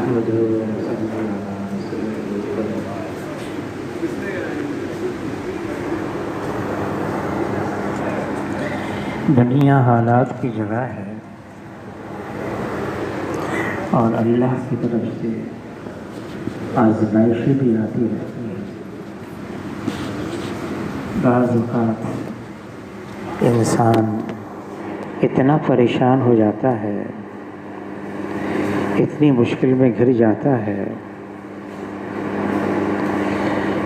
نحمده ونصلي على سيدنا دنیا حالات کی جگہ ہے اور اللہ کی طرف سے آزمائشیں بھی آتی رہتی ہیں۔ بعض اوقات انسان اتنا پریشان ہو جاتا ہے، اتنی مشکل میں گھر جاتا ہے،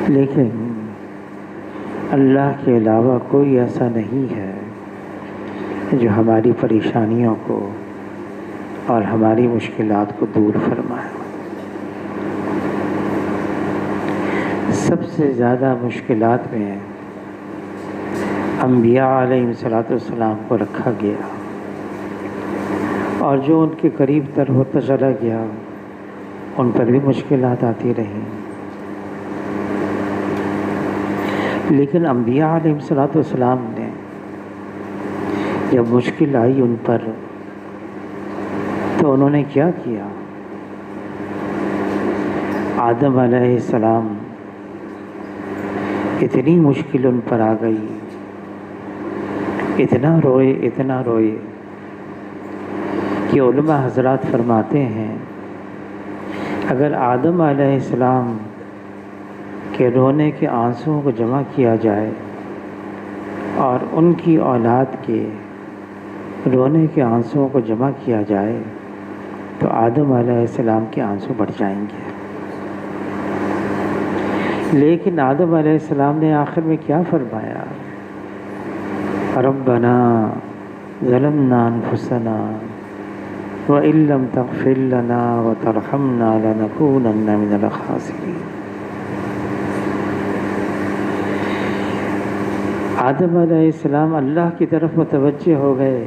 لیکن اللہ کے علاوہ کوئی ایسا نہیں ہے جو ہماری پریشانیوں کو اور ہماری مشکلات کو دور فرمائے۔ سب سے زیادہ مشکلات میں انبیاء علیہ السلام کو رکھا گیا، اور جو ان کے قریب تر ہوتا چلا گیا ان پر بھی مشکلات آتی رہیں، لیکن انبیاء علیہ السلام نے جب مشکل آئی ان پر تو انہوں نے کیا کیا؟ آدم علیہ السلام اتنی مشکل ان پر آ گئی، اتنا روئے کہ علماء حضرات فرماتے ہیں اگر آدم علیہ السلام کے رونے کے آنسوؤں کو جمع کیا جائے اور ان کی اولاد کے رونے کے آنسوؤں کو جمع کیا جائے تو آدم علیہ السلام کے آنسو بڑھ جائیں گے، لیکن آدم علیہ السلام نے آخر میں کیا فرمایا؟ ربنا ظلمنا انفسنا وَإِن لَّمْ تَغْفِرْ لَنَا وَتَرْحَمْنَا لَنَكُونَنَّ مِنَ الْخَاسِرِينَ۔ آدم علیہ السلام اللہ کی طرف متوجہ ہو گئے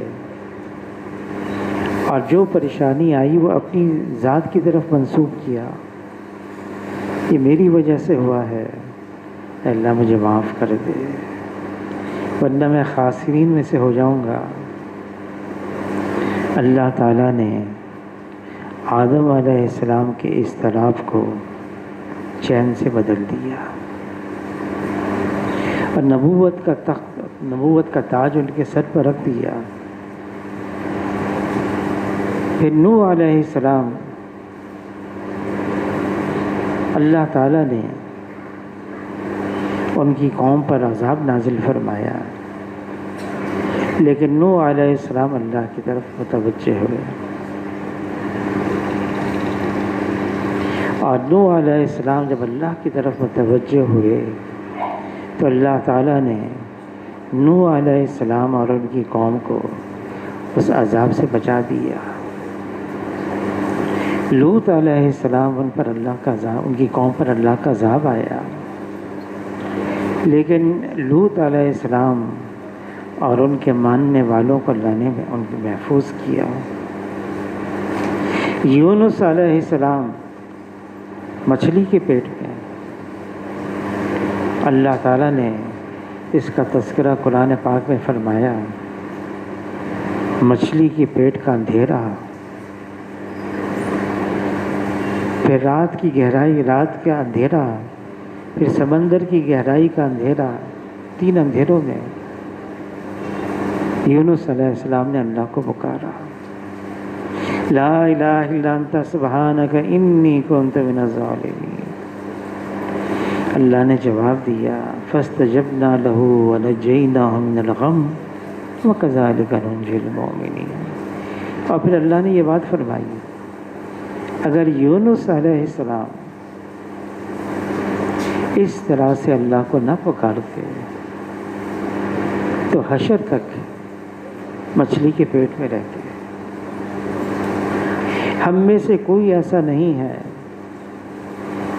اور جو پریشانی آئی وہ اپنی ذات کی طرف منسوب کیا، یہ میری وجہ سے ہوا ہے، اللہ مجھے معاف کر دے ورنہ میں خاسرین میں سے ہو جاؤں گا۔ اللہ تعالیٰ نے آدم علیہ السلام کے اضطراب کو چین سے بدل دیا اور نبوت کا تاج ان کے سر پر رکھ دیا۔ پھر نوح علیہ السلام، اللہ تعالیٰ نے ان کی قوم پر عذاب نازل فرمایا، لیکن نوح علیہ السلام اللہ کی طرف متوجہ ہوئے، اور نوح علیہ السلام جب اللہ کی طرف متوجہ ہوئے تو اللہ تعالیٰ نے نوح علیہ السلام اور ان کی قوم کو اس عذاب سے بچا دیا۔ لوط علیہ السلام ان کی قوم پر اللہ کا عذاب آیا، لیکن لوط علیہ السلام اور ان کے ماننے والوں کو اللہ نے ان کو محفوظ کیا۔ یونس علیہ السلام مچھلی کے پیٹ میں، اللہ تعالیٰ نے اس کا تذکرہ قرآن پاک میں فرمایا، مچھلی کے پیٹ کا اندھیرا، پھر رات کی گہرائی، رات کا اندھیرا، پھر سمندر کی گہرائی کا اندھیرا، تین اندھیروں میں یونس علیہ السلام نے اللہ کو پکارا، لا الہ الا انت سبحانک انی کنت من الظالمین۔ اللہ نے جواب دیا، فاستجبنا لہ ونجیناہ من الغم وکذالک ننجی المؤمنین۔ اور پھر اللہ نے یہ بات فرمائی، اگر یونس علیہ السلام اس طرح سے اللہ کو نہ پکارتے تو حشر تک مچھلی کے پیٹ میں رہتے۔ ہم میں سے کوئی ایسا نہیں ہے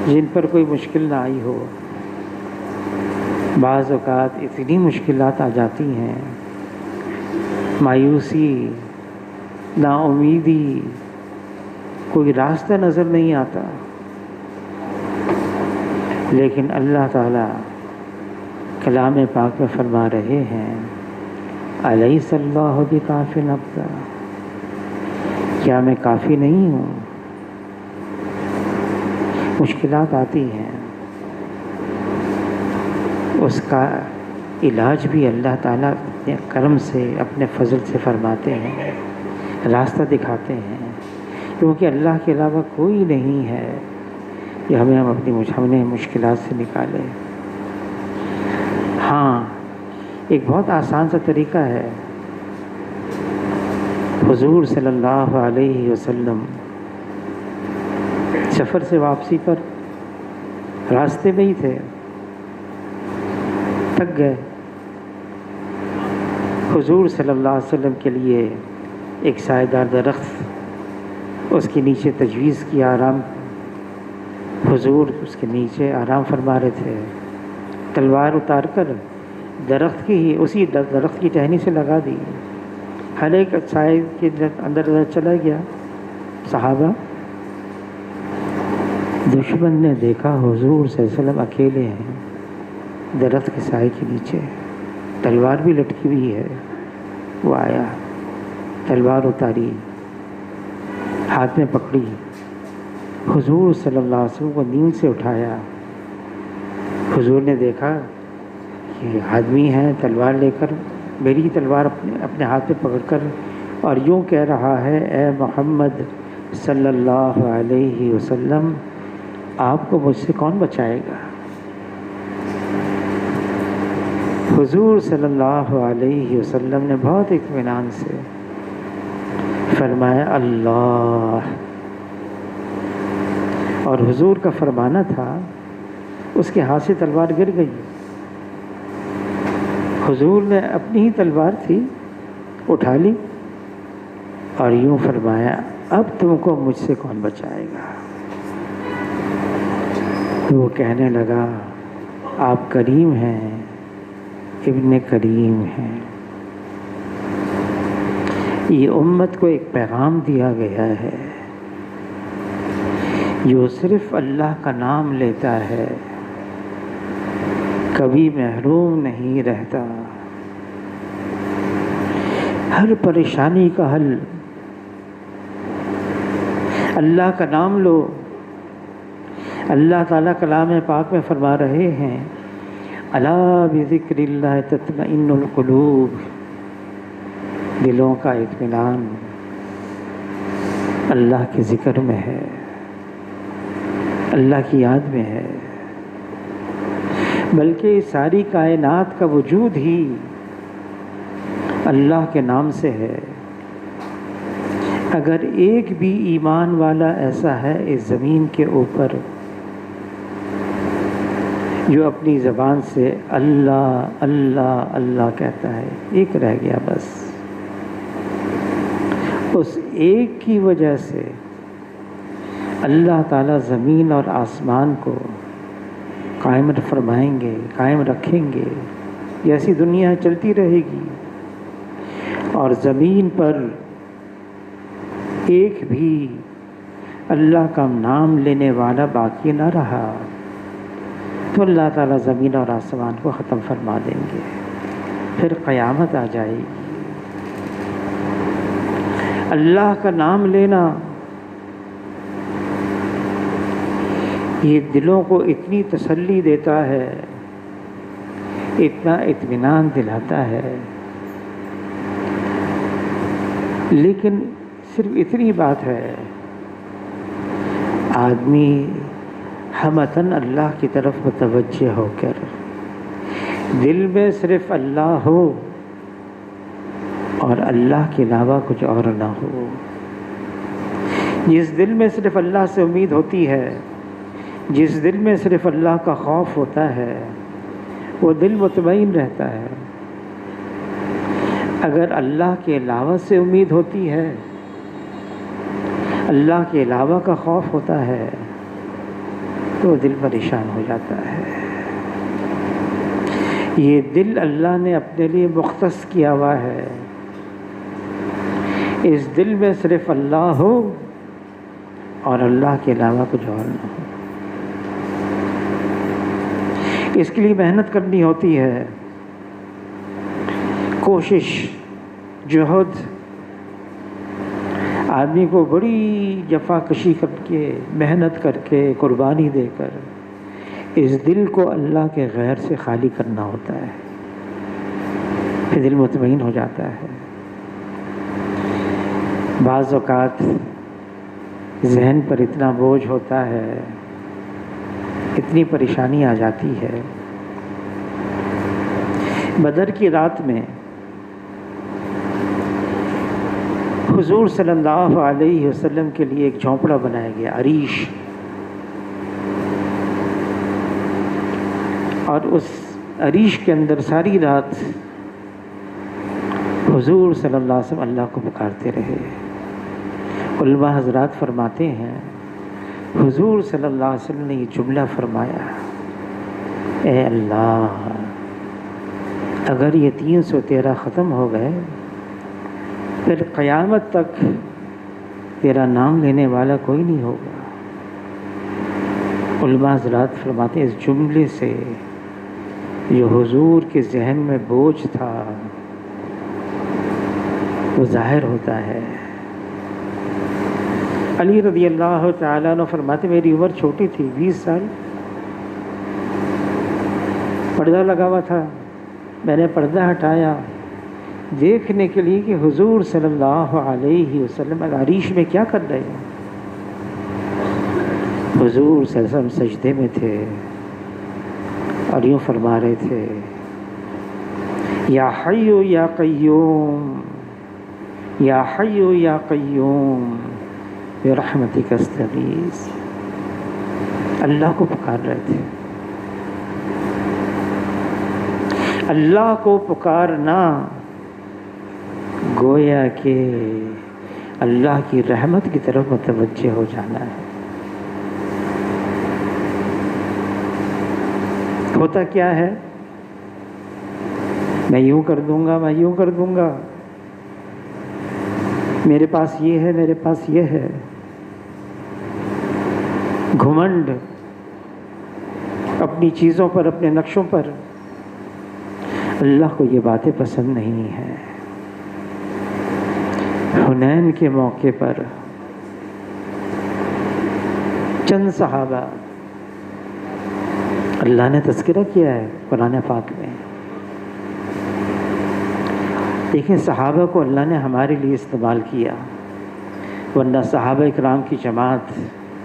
جن پر کوئی مشکل نہ آئی ہو۔ بعض اوقات اتنی مشکلات آ جاتی ہیں، مایوسی، نا امیدی، کوئی راستہ نظر نہیں آتا، لیکن اللہ تعالیٰ کلام پاک میں فرما رہے ہیں، الیس اللہ بکاف عبدہ، کیا میں کافی نہیں ہوں؟ مشکلات آتی ہیں، اس کا علاج بھی اللہ تعالیٰ اپنے کرم سے، اپنے فضل سے فرماتے ہیں، راستہ دکھاتے ہیں، کیونکہ اللہ کے علاوہ کوئی نہیں ہے کہ ہمیں اپنی مشکلات سے نکالے۔ ہاں، ایک بہت آسان سا طریقہ ہے، حضور صلی اللہ علیہ وسلم سفر سے واپسی پر راستے میں ہی تھے، تھک گئے۔ حضور صلی اللہ علیہ وسلم کے لیے ایک سایہ دار درخت، اس کے نیچے تجویز کیا آرام۔ حضور اس کے نیچے آرام فرما رہے تھے، تلوار اتار کر درخت کی اسی درخت کی ٹہنی سے لگا دی، ہر ایک سائے کے اندر چلا گیا۔ صحابہ، دشمن نے دیکھا حضور صلی اللہ علیہ وسلم اکیلے ہیں درخت کے سائے کے نیچے، تلوار بھی لٹکی ہوئی ہے۔ وہ آیا، تلوار اتاری، ہاتھ میں پکڑی، حضور صلی اللہ علیہ وسلم کو نیند سے اٹھایا۔ حضور نے دیکھا کہ آدمی ہے تلوار لے کر، میری تلوار اپنے ہاتھ میں پکڑ کر، اور یوں کہہ رہا ہے، اے محمد صلی اللہ علیہ وسلم، آپ کو مجھ سے کون بچائے گا؟ حضور صلی اللہ علیہ وسلم نے بہت اطمینان سے فرمایا اللہ، اور حضور کا فرمانا تھا، اس کے ہاتھ سے تلوار گر گئی۔ حضور نے اپنی ہی تلوار تھی اٹھا لی اور یوں فرمایا، اب تم کو مجھ سے کون بچائے گا؟ وہ کہنے لگا، آپ کریم ہیں، ابن کریم ہیں۔ یہ امت کو ایک پیغام دیا گیا ہے، جو صرف اللہ کا نام لیتا ہے کبھی محروم نہیں رہتا۔ ہر پریشانی کا حل اللہ کا نام لو۔ اللہ تعالیٰ کلام پاک میں فرما رہے ہیں، الا بذکر اللہ تطمئن القلوب، دلوں کا اطمینان اللہ کے ذکر میں ہے، اللہ کی یاد میں ہے، بلکہ ساری کائنات کا وجود ہی اللہ کے نام سے ہے۔ اگر ایک بھی ایمان والا ایسا ہے اس زمین کے اوپر جو اپنی زبان سے اللہ اللہ اللہ کہتا ہے، ایک رہ گیا بس، اس ایک کی وجہ سے اللہ تعالیٰ زمین اور آسمان کو قائم فرمائیں گے، قائم رکھیں گے، ایسی دنیا چلتی رہے گی، اور زمین پر ایک بھی اللہ کا نام لینے والا باقی نہ رہا تو اللہ تعالیٰ زمین اور آسمان کو ختم فرما دیں گے، پھر قیامت آ جائے گی۔ اللہ کا نام لینا یہ دلوں کو اتنی تسلی دیتا ہے، اتنا اطمینان دلاتا ہے، لیکن صرف اتنی بات ہے، آدمی ہمتاً اللہ کی طرف متوجہ ہو کر دل میں صرف اللہ ہو اور اللہ کے علاوہ کچھ اور نہ ہو۔ جس دل میں صرف اللہ سے امید ہوتی ہے، جس دل میں صرف اللہ کا خوف ہوتا ہے، وہ دل مطمئن رہتا ہے۔ اگر اللہ کے علاوہ سے امید ہوتی ہے، اللہ کے علاوہ کا خوف ہوتا ہے، تو دل پریشان ہو جاتا ہے۔ یہ دل اللہ نے اپنے لیے مختص کیا ہوا ہے، اس دل میں صرف اللہ ہو اور اللہ کے علاوہ کچھ اور نہ ہو۔ اس کے لیے محنت کرنی ہوتی ہے، کوشش، جہد۔ آدمی کو بڑی جفا کشی کر کے، محنت کر کے، قربانی دے کر اس دل کو اللہ کے غیر سے خالی کرنا ہوتا ہے، پھر دل مطمئن ہو جاتا ہے۔ بعض اوقات ذہن پر اتنا بوجھ ہوتا ہے، اتنی پریشانی آ جاتی ہے۔ بدر کی رات میں حضور صلی اللہ علیہ وسلم کے لیے ایک جھونپڑا بنایا گیا، عریش، اور اس عریش کے اندر ساری رات حضور صلی اللہ علیہ وسلم اللہ کو پکارتے رہے۔ علماء حضرات فرماتے ہیں حضور صلی اللہ علیہ وسلم نے یہ جملہ فرمایا، اے اللہ، اگر یہ 313 ختم ہو گئے پھر قیامت تک تیرا نام لینے والا کوئی نہیں ہوگا۔ علماء حضرات فرماتے ہیں اس جملے سے جو حضور کے ذہن میں بوجھ تھا وہ ظاہر ہوتا ہے۔ علی رضی اللہ تعالیٰ عنہ فرماتے میری عمر چھوٹی تھی، 20 سال، پردہ لگا ہوا تھا، میں نے پردہ ہٹایا دیکھنے کے لیے کہ حضور صلی اللہ علیہ وسلم عریش میں کیا کر رہے ہیں۔ حضور صلی اللہ علیہ وسلم سجدے میں تھے اور یوں فرما رہے تھے، یا حی یا قیوم، یا حی یا قیوم برحمتک استغیث، اللہ کو پکار رہے تھے۔ اللہ کو پکارنا گویا کہ اللہ کی رحمت کی طرف متوجہ ہو جانا ہے۔ ہوتا کیا ہے، میں یوں کر دوں گا، میں یوں کر دوں گا، میرے پاس یہ ہے، میرے پاس یہ ہے، گھمنڈ اپنی چیزوں پر، اپنے نقشوں پر۔ اللہ کو یہ باتیں پسند نہیں ہیں۔ حنین کے موقع پر چند صحابہ اللہ نے تذکرہ کیا ہے قرآن پاک میں۔ دیکھیں صحابہ کو اللہ نے ہمارے لیے استعمال کیا، ورنہ صحابہ اکرام کی جماعت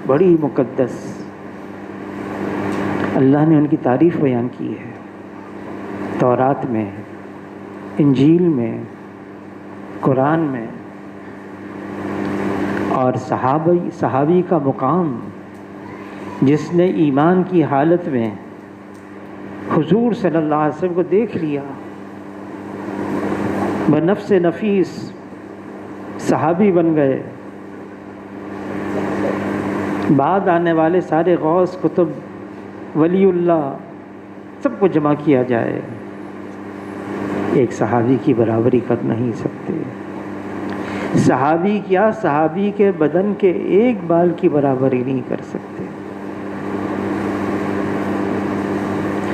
بڑی مقدس، اللہ نے ان کی تعریف بیان کی ہے تورات میں، انجیل میں، قرآن میں۔ اور صحابی کا مقام، جس نے ایمان کی حالت میں حضور صلی اللہ علیہ وسلم کو دیکھ لیا، بنفس نفیس صحابی بن گئے۔ بعد آنے والے سارے غوث، کتب، ولی اللہ سب کو جمع کیا جائے، ایک صحابی کی برابری کر نہیں سکتے۔ صحابی کیا، صحابی کے بدن کے ایک بال کی برابری نہیں کر سکتے،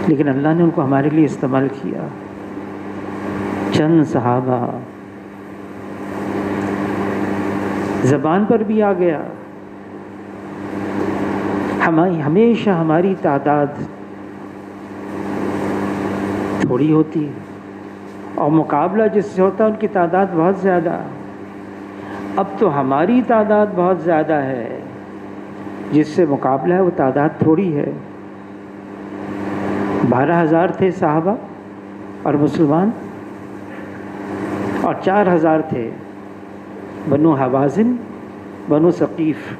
لیکن اللہ نے ان کو ہمارے لیے استعمال کیا۔ چند صحابہ، زبان پر بھی آ گیا، ہمیشہ ہماری تعداد تھوڑی ہوتی ہے اور مقابلہ جس سے ہوتا ہے ان کی تعداد بہت زیادہ۔ اب تو ہماری تعداد بہت زیادہ ہے، جس سے مقابلہ ہے وہ تعداد تھوڑی ہے۔ 12,000 تھے صحابہ اور مسلمان، اور 4,000 تھے بنو حوازن، بنو ثقیف،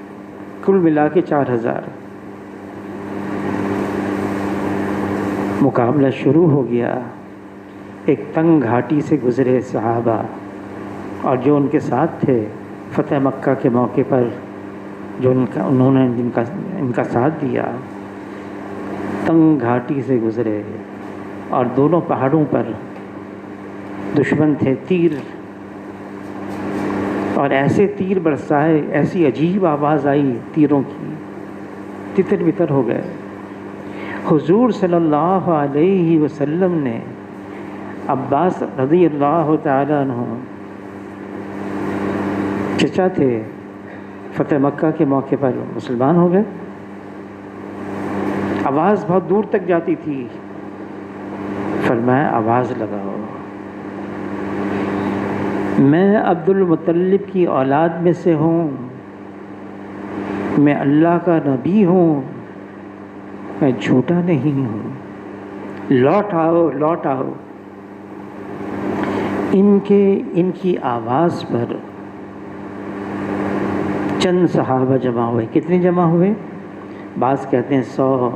کل ملا کے 4,000۔ مقابلہ شروع ہو گیا، ایک تنگ گھاٹی سے گزرے صحابہ، اور جو ان کے ساتھ تھے فتح مکہ کے موقع پر جو انہوں نے ان کا ساتھ دیا، تنگ گھاٹی سے گزرے اور دونوں پہاڑوں پر دشمن تھے، تیر، اور ایسے تیر برسائے، ایسی عجیب آواز آئی تیروں کی، تتر بتر ہو گئے۔ حضور صلی اللہ علیہ وسلم نے عباس رضی اللہ تعالیٰ عنہ چچا تھے، فتح مکہ کے موقع پر مسلمان ہو گئے. آواز بہت دور تک جاتی تھی. فرمایا آواز لگاؤ. میں عبد المطلب کی اولاد میں سے ہوں، میں اللہ کا نبی ہوں، میں جھوٹا نہیں ہوں. لوٹ آؤ، لوٹ آؤ. ان کی آواز پر چند صحابہ جمع ہوئے. کتنے جمع ہوئے؟ بعض کہتے ہیں 100،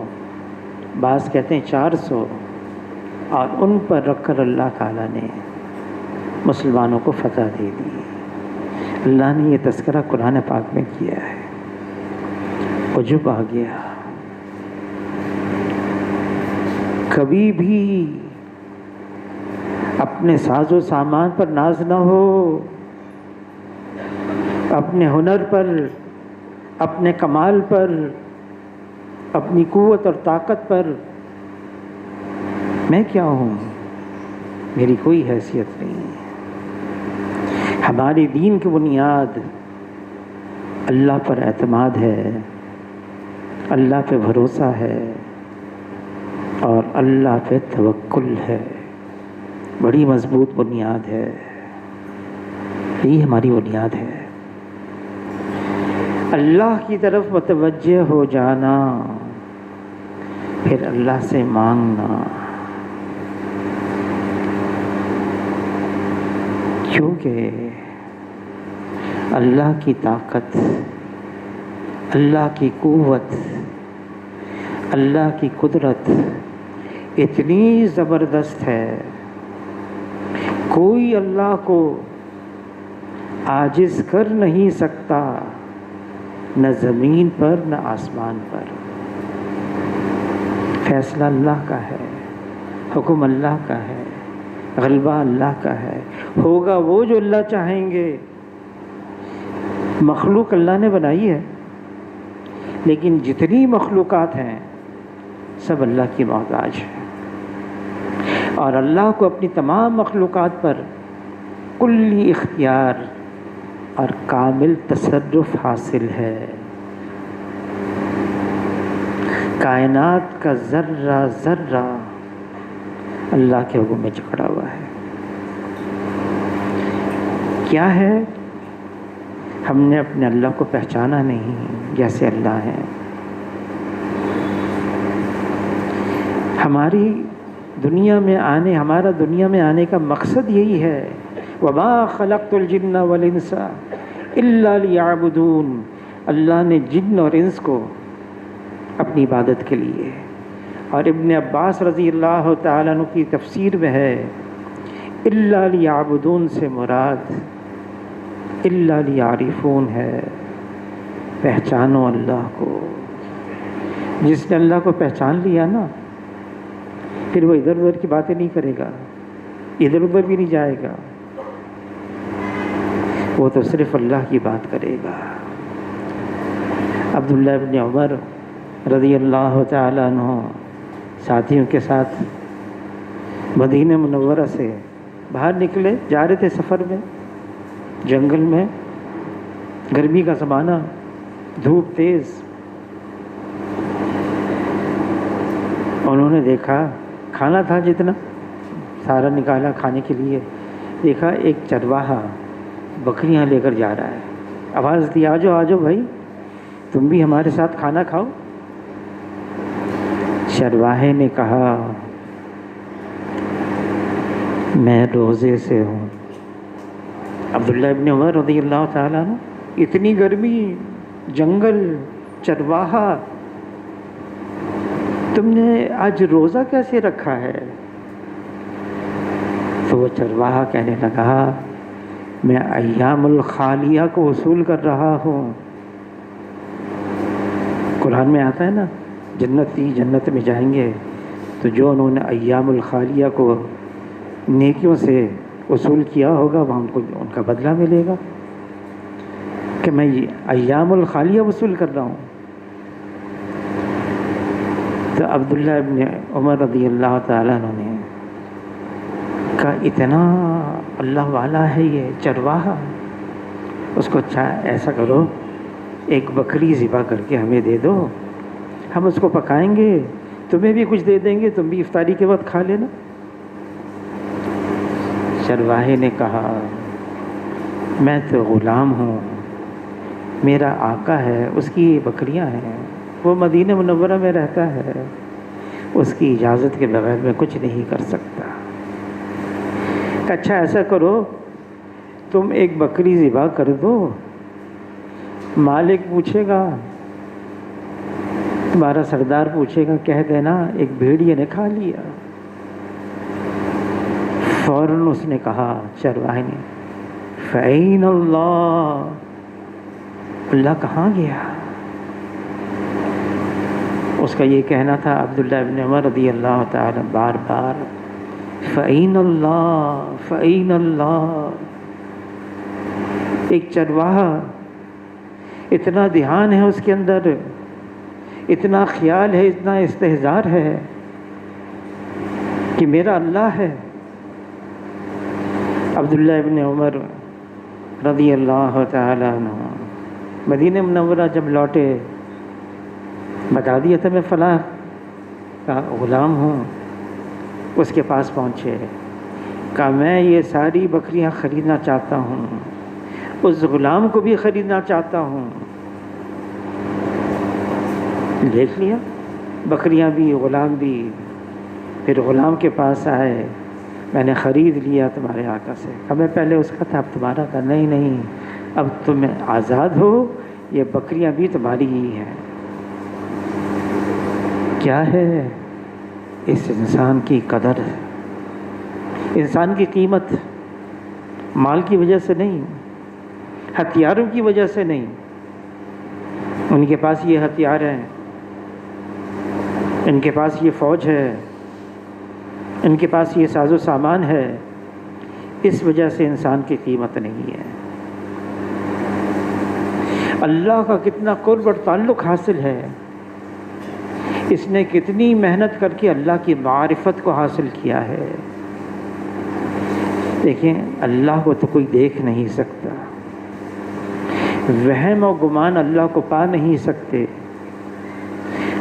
بعض کہتے ہیں 400، اور ان پر رکھ کر اللہ تعالیٰ نے مسلمانوں کو فتح دے دی. اللہ نے یہ تذکرہ قرآن پاک میں کیا ہے. عجب آ گیا. کبھی بھی اپنے ساز و سامان پر ناز نہ ہو، اپنے ہنر پر، اپنے کمال پر، اپنی قوت اور طاقت پر. میں کیا ہوں؟ میری کوئی حیثیت نہیں. ہماری دین کی بنیاد اللہ پر اعتماد ہے، اللہ پہ بھروسہ ہے، اور اللہ پہ توکل ہے. بڑی مضبوط بنیاد ہے. یہی ہماری بنیاد ہے. اللہ کی طرف متوجہ ہو جانا، پھر اللہ سے مانگنا. کیونکہ اللہ کی طاقت، اللہ کی قوت، اللہ کی قدرت اتنی زبردست ہے، کوئی اللہ کو عاجز کر نہیں سکتا، نہ زمین پر نہ آسمان پر. فیصلہ اللہ کا ہے، حکم اللہ کا ہے، غلبہ اللہ کا ہے. ہوگا وہ جو اللہ چاہیں گے. مخلوق اللہ نے بنائی ہے، لیکن جتنی مخلوقات ہیں سب اللہ کی محتاج ہیں، اور اللہ کو اپنی تمام مخلوقات پر کلی اختیار اور کامل تصرف حاصل ہے. کائنات کا ذرہ ذرہ اللہ کے حکم میں جکڑا ہوا ہے. کیا ہے؟ ہم نے اپنے اللہ کو پہچانا نہیں جیسے اللہ ہے. ہمارا دنیا میں آنے کا مقصد یہی ہے. وَمَا خَلَقْتُ الْجِنَّ وَالْإِنسَ إِلَّا لِيَعْبُدُونَ. اللہ نے جن اور انس کو اپنی عبادت کے لیے. اور ابن عباس رضی اللہ تعالیٰ عنہ کی تفسیر میں ہے إِلَّا لِيَعْبُدُونَ سے مراد إِلَّا لِيَعْرِفُونَ ہے. پہچانو اللہ کو. جس نے اللہ کو پہچان لیا نا، پھر وہ ادھر ادھر کی باتیں نہیں کرے گا، ادھر ادھر بھی نہیں جائے گا. وہ تو صرف اللہ کی بات کرے گا. عبداللہ ابن عمر رضی اللہ تعالیٰ عنہ ساتھیوں کے ساتھ مدینہ منورہ سے باہر نکلے، جا رہے تھے سفر میں، جنگل میں، گرمی کا زمانہ، دھوپ تیز. انہوں نے دیکھا کھانا تھا جتنا سارا نکالا کھانے کے لیے. دیکھا ایک چرواہا بکریاں لے کر جا رہا ہے. آواز دی آ جاؤ بھائی، تم بھی ہمارے ساتھ کھانا کھاؤ. چرواہے نے کہا میں روزے سے ہوں. عبداللہ ابن عمر رضی اللہ تعالیٰ عنہ، اتنی گرمی، جنگل، چرواہا، تم نے آج روزہ کیسے رکھا ہے؟ تو وہ چرواہا کہنے لگا میں ایام الخالیہ کو وصول کر رہا ہوں. قرآن میں آتا ہے نا، جنت میں جائیں گے تو جو انہوں نے ایام الخالیہ کو نیکیوں سے وصول کیا ہوگا وہاں ان کا بدلہ ملے گا. کہ میں ایام الخالیہ وصول کر رہا ہوں. تو عبداللہ ابن عمر رضی اللہ تعالیٰ عنہ نے کہا اتنا اللہ والا ہے یہ چرواہا، اس کو اچھا ایسا کرو ایک بکری ذبح کر کے ہمیں دے دو، ہم اس کو پکائیں گے، تمہیں بھی کچھ دے دیں گے، تم بھی افطاری کے وقت کھا لینا۔ چرواہے نے کہا میں تو غلام ہوں، میرا آقا ہے، اس کی بکریاں ہیں، وہ مدینہ منورہ میں رہتا ہے، اس کی اجازت کے بغیر میں کچھ نہیں کر سکتا۔ اچھا ایسا کرو تم ایک بکری ذبح کر دو، مالک پوچھے گا، تمہارا سردار پوچھے گا، کہہ دینا ایک بھیڑیے نے کھا لیا۔ فوراً اس نے کہا، چرواہے نے، فَأَيْنَ اللَّهُ، اللہ کہاں گیا؟ اس کا یہ کہنا تھا عبداللہ ابن عمر رضی اللہ تعالی بار بار، فَأَيْنَ اللَّهُ فَأَيْنَ اللَّهُ۔ ایک چرواہا اتنا دھیان ہے اس کے اندر، اتنا خیال ہے، اتنا استحضار ہے کہ میرا اللہ ہے۔ عبداللہ ابن عمر رضی اللہ تعالی عنہ مدینہ منورہ جب لوٹے، بتا دیا تھا میں فلاں کا غلام ہوں، اس کے پاس پہنچے، کہا میں یہ ساری بکریاں خریدنا چاہتا ہوں، اس غلام کو بھی خریدنا چاہتا ہوں۔ دیکھ لیا بکریاں بھی، غلام بھی۔ پھر غلام کے پاس آئے، میں نے خرید لیا تمہارے آقا سے۔ کہا میں پہلے اس کا تھا، اب تمہارا تھا۔ نہیں نہیں، اب تم آزاد ہو، یہ بکریاں بھی تمہاری ہی ہیں۔ کیا ہے اس انسان کی قدر، انسان کی قیمت مال کی وجہ سے نہیں، ہتھیاروں کی وجہ سے نہیں۔ ان کے پاس یہ ہتھیار ہیں، ان کے پاس یہ فوج ہے، ان کے پاس یہ ساز و سامان ہے، اس وجہ سے انسان کی قیمت نہیں ہے۔ اللہ کا کتنا قرب اور تعلق حاصل ہے، اس نے کتنی محنت کر کے اللہ کی معرفت کو حاصل کیا ہے۔ دیکھیں اللہ کو تو کوئی دیکھ نہیں سکتا، وہم و گمان اللہ کو پا نہیں سکتے،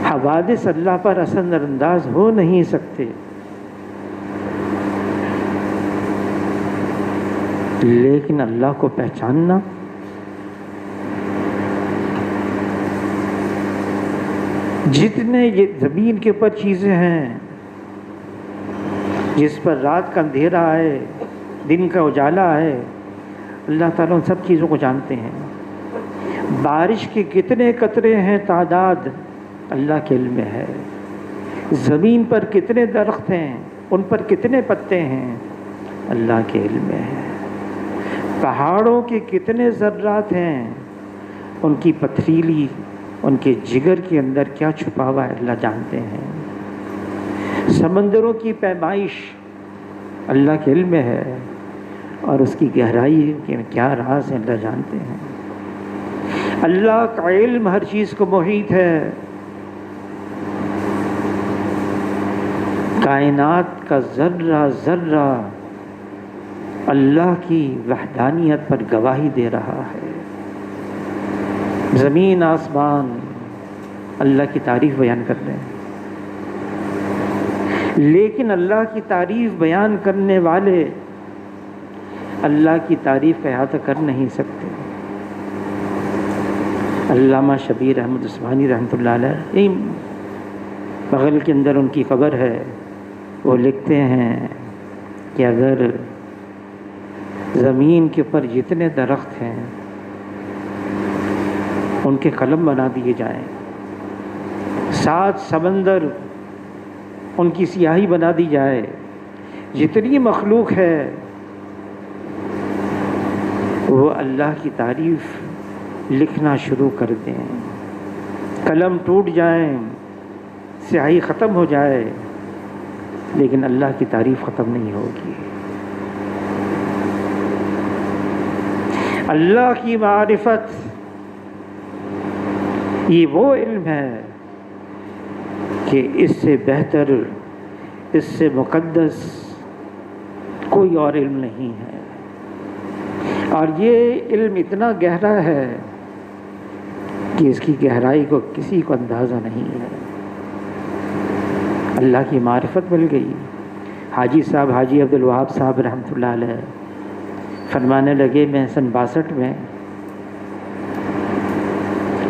حوادث اللہ پر اثر انداز ہو نہیں سکتے، لیکن اللہ کو پہچاننا جتنے یہ زمین کے اوپر چیزیں ہیں، جس پر رات کا اندھیرا ہے، دن کا اجالا ہے، اللہ تعالیٰ ان سب چیزوں کو جانتے ہیں۔ بارش کے کتنے قطرے ہیں تعداد اللہ کے علم میں ہے، زمین پر کتنے درخت ہیں، ان پر کتنے پتے ہیں، اللہ کے علم میں ہے۔ پہاڑوں کے کتنے ذرات ہیں، ان کی پتھریلی، ان کے جگر کے اندر کیا چھپا ہوا ہے اللہ جانتے ہیں۔ سمندروں کی پیمائش اللہ کے علم میں ہے، اور اس کی گہرائی کے کیا راز ہیں اللہ جانتے ہیں۔ اللہ کا علم ہر چیز کو محیط ہے، کائنات کا ذرہ ذرہ اللہ کی وحدانیت پر گواہی دے رہا ہے۔ زمین آسمان اللہ کی تعریف بیان کر رہے ہیں، لیکن اللہ کی تعریف بیان کرنے والے اللہ کی تعریف کا احاطہ کر نہیں سکتے۔ علامہ شبیر احمد عثمانی رحمۃ اللہ علیہ، یہی بغل کے اندر ان کی قبر ہے، وہ لکھتے ہیں کہ اگر زمین کے اوپر جتنے درخت ہیں ان کے قلم بنا دیے جائیں، 7 سمندر ان کی سیاہی بنا دی جائے، جتنی مخلوق ہے وہ اللہ کی تعریف لکھنا شروع کر دیں، قلم ٹوٹ جائیں، سیاہی ختم ہو جائے، لیکن اللہ کی تعریف ختم نہیں ہوگی۔ اللہ کی معرفت یہ وہ علم ہے کہ اس سے بہتر، اس سے مقدس کوئی اور علم نہیں ہے۔ اور یہ علم اتنا گہرا ہے کہ اس کی گہرائی کو کسی کو اندازہ نہیں ہے۔ اللہ کی معرفت مل گئی۔ حاجی صاحب حاجی عبدالوہاب صاحب رحمۃ اللہ علیہ فرمانے لگے، میں سن 62 میں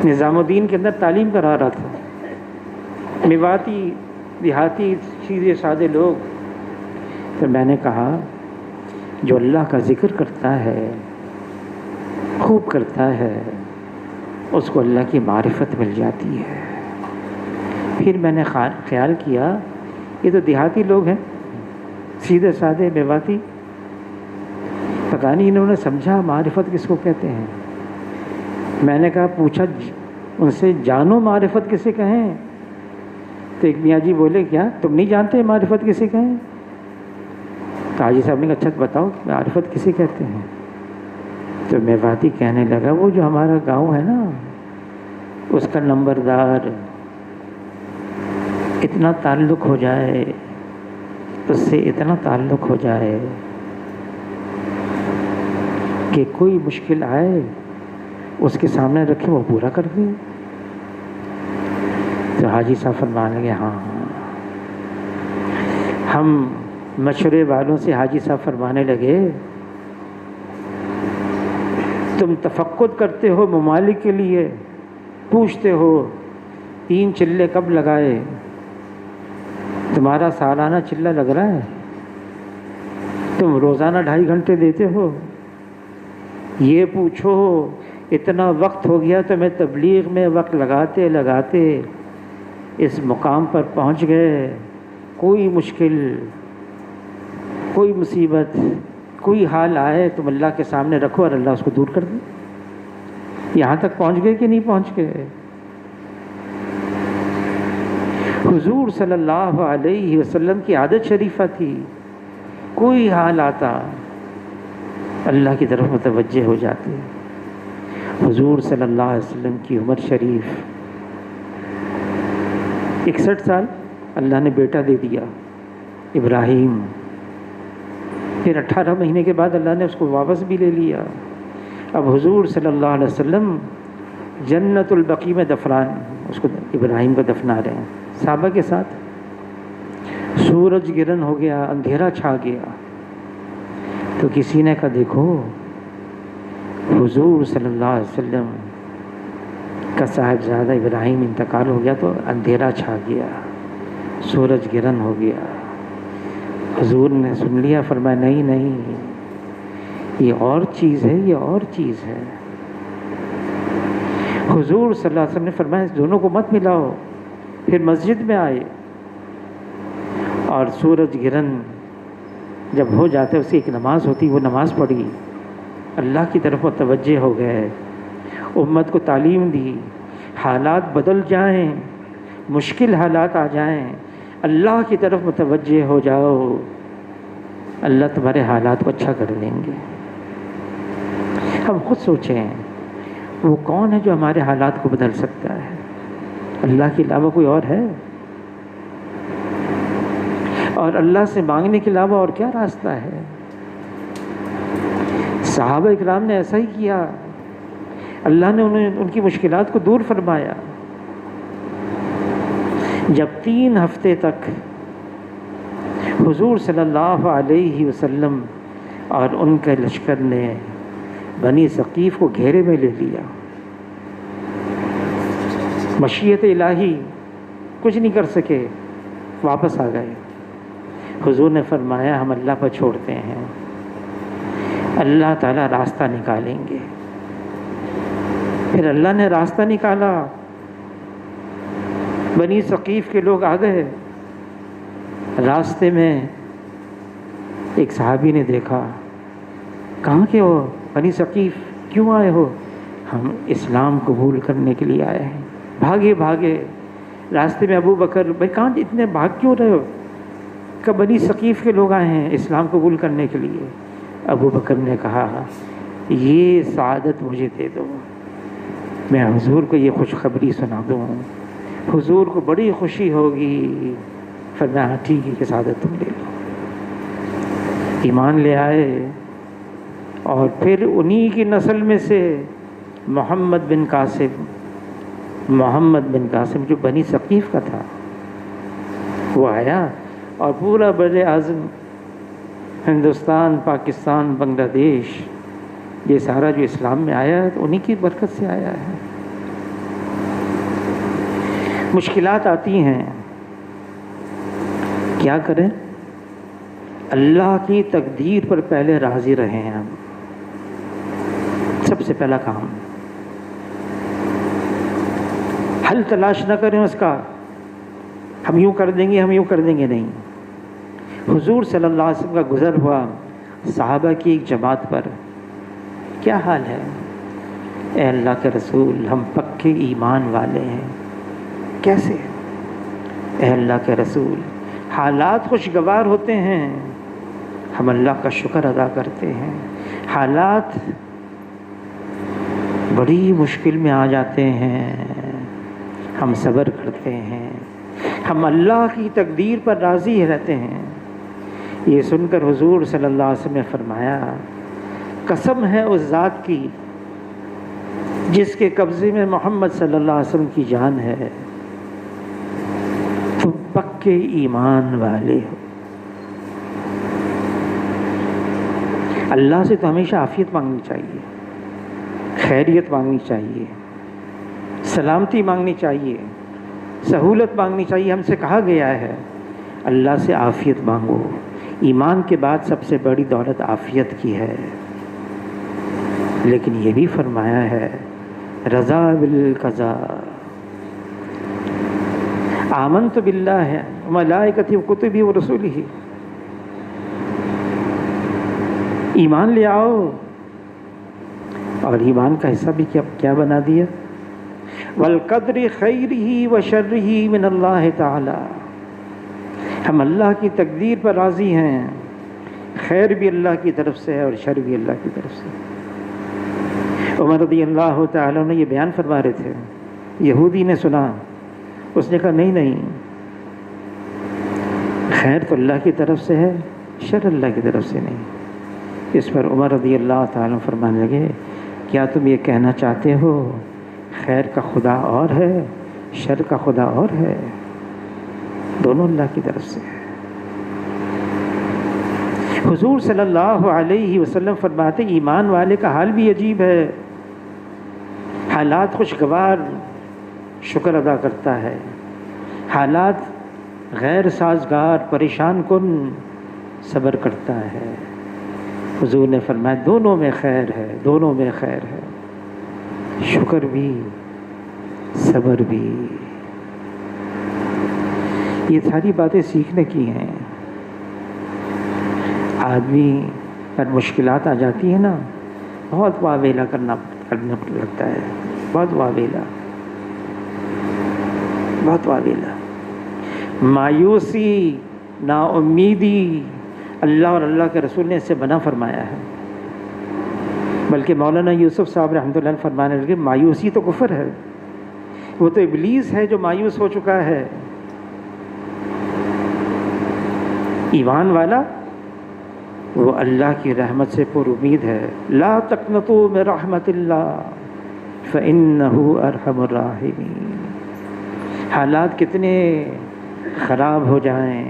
نظام الدین کے اندر تعلیم کرا رہا تھا، میواتی دیہاتی سیدھے سادے لوگ، تو میں نے کہا جو اللہ کا ذکر کرتا ہے، خوب کرتا ہے، اس کو اللہ کی معرفت مل جاتی ہے۔ پھر میں نے خیال کیا یہ تو دیہاتی لوگ ہیں، سیدھے سادے میواتی، پتہ نہیں انہوں نے سمجھا معرفت کس کو کہتے ہیں۔ میں نے کہا پوچھا ان سے، جانو معرفت کسے کہیں؟ تو ایک میاں جی بولے، کیا تم نہیں جانتے معرفت کسے کہیں؟ تو حاجی صاحب نے کہا اچھا بتاؤ معرفت کسے کہتے ہیں؟ تو میواتی کہنے لگا، وہ جو ہمارا گاؤں ہے نا، اس کا نمبردار اتنا تعلق ہو جائے، اس سے اتنا تعلق ہو جائے کہ کوئی مشکل آئے اس کے سامنے رکھے وہ پورا کر دے۔ تو حاجی صاحب فرمانے لگے، ہاں ہم مشورے والوں سے حاجی صاحب فرمانے لگے، تم تفقد کرتے ہو ممالک کے لیے، پوچھتے ہو 3 چلے کب لگائے، تمہارا سالانہ چلہ لگ رہا ہے، تم روزانہ 2.5 گھنٹے دیتے ہو، یہ پوچھو اتنا وقت ہو گیا تو میں تبلیغ میں وقت لگاتے لگاتے اس مقام پر پہنچ گئے، کوئی مشکل، کوئی مصیبت، کوئی حال آئے تم اللہ کے سامنے رکھو اور اللہ اس کو دور کر دے۔ یہاں تک پہنچ گئے کہ نہیں پہنچ گئے؟ حضور صلی اللہ علیہ وسلم کی عادت شریفہ تھی، کوئی حال آتا اللہ کی طرف متوجہ ہو جاتے۔ حضور صلی اللہ علیہ وسلم کی عمر شریف 61 سال، اللہ نے بیٹا دے دیا ابراہیم، پھر 18 مہینے کے بعد اللہ نے اس کو واپس بھی لے لیا۔ اب حضور صلی اللہ علیہ وسلم جنت البقیع میں دفنان، اس کو ابراہیم کو دفنا رہے ہیں صحابہ کے ساتھ۔ سورج گرہن ہو گیا، اندھیرا چھا گیا، تو کسی نے کہا دیکھو حضور صلی اللہ علیہ وسلم کا صاحبزادہ ابراہیم انتقال ہو گیا، تو اندھیرا چھا گیا، سورج گرہن ہو گیا۔ حضور نے سن لیا، فرمایا نہیں نہیں، یہ اور چیز ہے، یہ اور چیز ہے۔ حضور صلی اللہ علیہ وسلم نے فرمایا اس دونوں کو مت ملاؤ۔ پھر مسجد میں آئے اور سورج گرہن جب ہو جاتا ہے، اس کی ایک نماز ہوتی، وہ نماز پڑھی، اللہ کی طرف متوجہ ہو گئے، امت کو تعلیم دی، حالات بدل جائیں، مشکل حالات آ جائیں، اللہ کی طرف متوجہ ہو جاؤ، اللہ تمہارے حالات کو اچھا کر دیں گے۔ ہم خود سوچیں وہ کون ہے جو ہمارے حالات کو بدل سکتا ہے؟ اللہ کے علاوہ کوئی اور ہے؟ اور اللہ سے مانگنے کے علاوہ اور کیا راستہ ہے؟ صحابہ اکرام نے ایسا ہی کیا، اللہ نے ان کی مشکلات کو دور فرمایا۔ جب 3 ہفتے تک حضور صلی اللہ علیہ وسلم اور ان کے لشکر نے بنی ثقیف کو گھیرے میں لے لیا، مشیت الہی کچھ نہیں کر سکے، واپس آ گئے۔ حضور نے فرمایا ہم اللہ پر چھوڑتے ہیں، اللہ تعالیٰ راستہ نکالیں گے۔ پھر اللہ نے راستہ نکالا، بنی ثقیف کے لوگ آ گئے۔ راستے میں ایک صحابی نے دیکھا، کہاں کے ہو؟ بنی ثقیف، کیوں آئے ہو؟ ہم اسلام قبول کرنے کے لیے آئے ہیں۔ بھاگے بھاگے راستے میں ابو بکر، بھائی کہاں اتنے بھاگ کیوں رہے ہو؟ کہ بنی ثقیف کے لوگ آئے ہیں اسلام قبول کرنے کے لیے۔ ابو بکر نے کہا یہ سعادت مجھے دے دو، میں حضور کو یہ خوشخبری سنا دوں، حضور کو بڑی خوشی ہوگی۔ فرمایا ٹھیک ہے کہ سعادت تم لے لو۔ ایمان لے آئے اور پھر انہی کی نسل میں سے محمد بن قاسم جو بنی ثقیف کا تھا وہ آیا، اور پورا بر اعظم ہندوستان، پاکستان، بنگلہ دیش، یہ سارا جو اسلام میں آیا ہے تو انہی کی برکت سے آیا ہے۔ مشکلات آتی ہیں، کیا کریں؟ اللہ کی تقدیر پر پہلے راضی رہیں ہم، سب سے پہلا کام۔ حل تلاش نہ کریں اس کا، ہم یوں کر دیں گے، ہم یوں کر دیں گے، نہیں۔ حضور صلی اللہ علیہ وسلم کا گزر ہوا صحابہ کی ایک جماعت پر، کیا حال ہے؟ اے اللہ کے رسول، ہم پکے ایمان والے ہیں۔ کیسے؟ اے اللہ کے رسول، حالات خوشگوار ہوتے ہیں، ہم اللہ کا شکر ادا کرتے ہیں، حالات بڑی مشکل میں آ جاتے ہیں، ہم صبر کرتے ہیں، ہم اللہ کی تقدیر پر راضی رہتے ہیں۔ یہ سن کر حضور صلی اللہ علیہ وسلم نے فرمایا، قسم ہے اس ذات کی جس کے قبضے میں محمد صلی اللہ علیہ وسلم کی جان ہے، تم پکے ایمان والے ہو۔ اللہ سے تو ہمیشہ عافیت مانگنی چاہیے، خیریت مانگنی چاہیے، سلامتی مانگنی چاہیے، سہولت مانگنی چاہیے۔ ہم سے کہا گیا ہے اللہ سے عافیت مانگو۔ ایمان کے بعد سب سے بڑی دولت عافیت کی ہے، لیکن یہ بھی فرمایا ہے رضا بالقضاء، آمنت باللہ وملائکتہ وکتبہ ورسلہ، ایمان لے آؤ۔ اور ایمان کا حصہ بھی کیا بنا دیا؟ والقدر خیرہ وشرہ من اللہ تعالی، ہم اللہ کی تقدیر پر راضی ہیں، خیر بھی اللہ کی طرف سے ہے اور شر بھی اللہ کی طرف سے۔ عمر رضی اللہ تعالیٰ نے یہ بیان فرما رہے تھے، یہودی نے سنا، اس نے کہا نہیں، خیر تو اللہ کی طرف سے ہے، شر اللہ کی طرف سے نہیں۔ اس پر عمر رضی اللہ تعالیٰ فرمانے لگے، کیا تم یہ کہنا چاہتے ہو خیر کا خدا اور ہے، شر کا خدا اور ہے؟ دونوں اللہ کی طرف سے ہے۔ حضور صلی اللہ علیہ وسلم فرماتے ایمان والے کا حال بھی عجیب ہے، حالات خوشگوار شکر ادا کرتا ہے، حالات غیر سازگار پریشان کن صبر کرتا ہے۔ حضور نے فرمایا دونوں میں خیر ہے، دونوں میں خیر ہے، شکر بھی صبر بھی۔ یہ ساری باتیں سیکھنے کی ہیں۔ آدمی پر مشکلات آ جاتی ہے نا، بہت واویلا کرنا لگتا ہے، بہت واویلا، مایوسی، نا امیدی، اللہ اور اللہ کے رسول نے اس سے منع فرمایا ہے۔ بلکہ مولانا یوسف صاحب رحمۃ اللہ علیہ فرمانے لگے مایوسی تو کفر ہے، وہ تو ابلیس ہے جو مایوس ہو چکا ہے۔ ایمان والا وہ اللہ کی رحمت سے پر امید ہے۔ لا تقنطوا من رحمت اللہ فإنہ ارحم الراحمین۔ حالات کتنے خراب ہو جائیں،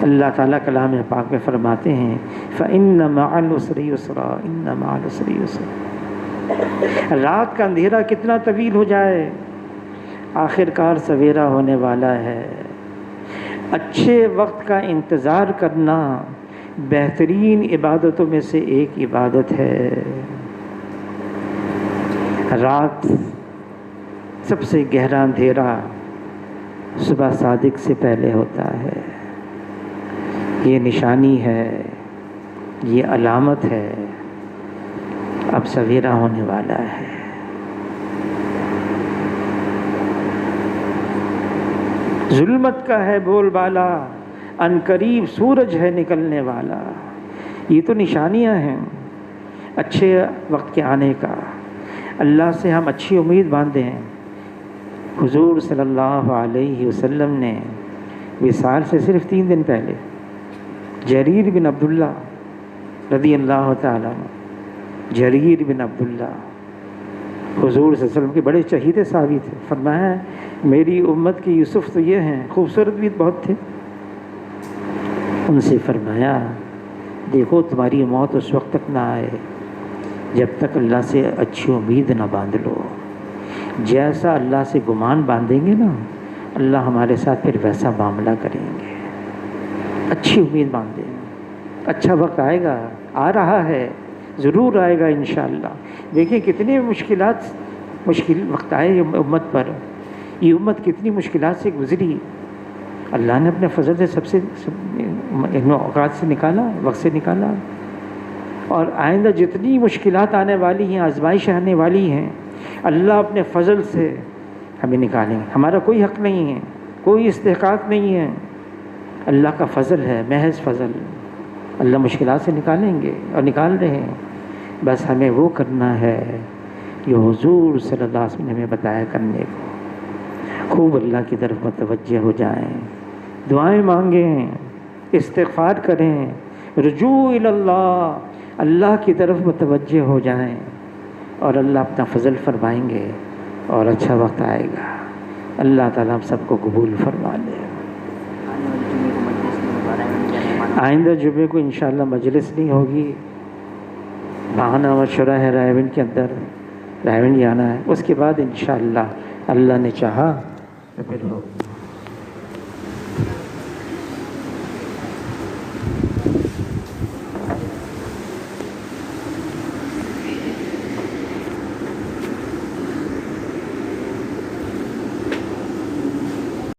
اللہ تعالیٰ کلام پاک میں فرماتے ہیں فإن مع العسر یسرا، ان مع العسر یسرا۔ رات کا اندھیرا کتنا طویل ہو جائے، آخر کار سویرا ہونے والا ہے۔ اچھے وقت کا انتظار کرنا بہترین عبادتوں میں سے ایک عبادت ہے۔ رات سب سے گہرا اندھیرا صبح صادق سے پہلے ہوتا ہے۔ یہ نشانی ہے، یہ علامت ہے، اب سویرا ہونے والا ہے۔ ظلمت کا ہے بول بالا، ان قریب سورج ہے نکلنے والا۔ یہ تو نشانیاں ہیں اچھے وقت کے آنے کا۔ اللہ سے ہم اچھی امید باندھیں۔ حضور صلی اللہ علیہ وسلم نے وصال سے صرف 3 دن پہلے جریر بن عبداللہ رضی اللہ تعالیٰ عنہ، جریر بن عبداللہ، حضور صلی اللہ علیہ وسلم کے بڑے چہیدے صحابی تھے. فرمایا میری امت کے یوسف تو یہ ہیں، خوبصورت بھی بہت تھے. ان سے فرمایا دیکھو تمہاری موت اس وقت تک نہ آئے جب تک اللہ سے اچھی امید نہ باندھ لو. جیسا اللہ سے گمان باندھیں گے نا، اللہ ہمارے ساتھ پھر ویسا معاملہ کریں گے. اچھی امید باندھیں. اچھا وقت آئے گا، آ رہا ہے، ضرور آئے گا انشاءاللہ. دیکھیں کتنے مشکل وقت آئے امت پر. یہ امت کتنی مشکلات سے گزری. اللہ نے اپنے فضل سے سب سے اوقات سے نکالا، وقت سے نکالا. اور آئندہ جتنی مشکلات آنے والی ہیں، آزمائش آنے والی ہیں، اللہ اپنے فضل سے ہمیں نکالیں گے. ہمارا کوئی حق نہیں ہے، کوئی استحقاق نہیں ہے، اللہ کا فضل ہے، محض فضل. اللہ مشکلات سے نکالیں گے اور نکال رہے ہیں. بس ہمیں وہ کرنا ہے جو حضور صلی اللہ علیہ وسلم نے ہمیں بتایا کرنے کو. خوب اللہ کی طرف متوجہ ہو جائیں، دعائیں مانگیں، استغفار کریں، رجوع الی اللہ، اللہ کی طرف متوجہ ہو جائیں اور اللہ اپنا فضل فرمائیں گے اور اچھا وقت آئے گا. اللہ تعالیٰ ہم سب کو قبول فرما لے. آئندہ جمعے کو انشاءاللہ مجلس نہیں ہوگی، ماہانہ مشورہ ہے رائے ونڈ کے اندر، رائے ونڈ جانا ہے. اس کے بعد انشاءاللہ اللہ نے چاہا تو پھر ہوگی.